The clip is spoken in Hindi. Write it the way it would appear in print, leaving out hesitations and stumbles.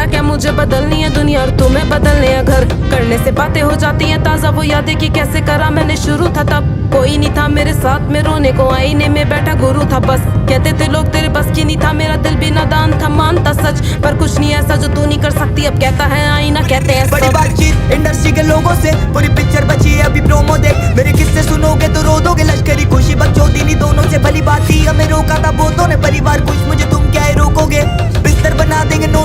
क्या मुझे बदलनी है दुनिया और तुम्हें बदलने हैं घर। करने से बातें हो जाती हैं ताजा, वो यादें कि कैसे करा मैंने शुरू था तब। कोई नहीं था मेरे साथ में रोने को, आईने में बैठा गुरु था बस। कहते थे लोग तेरे बस की नहीं था, मेरा दिल भी नादान था, मानता सच पर कुछ नहीं ऐसा जो तू नहीं कर सकती। अब कहता है आईना, कहते हैं बड़ी सब। बातचीत इंडस्ट्री के लोगों से, पूरी पिक्चर बची है अभी प्रोमो देख। मेरे किस्से सुनोगे तो रो दोगे, लश्करी खुशी बकचोदी नहीं दोनों से भली बात थी। हमें रोका था बहुतों ने, परिवार खुश मुझे तुम क्या है रोकोगे। बिस्तर बना देंगे नो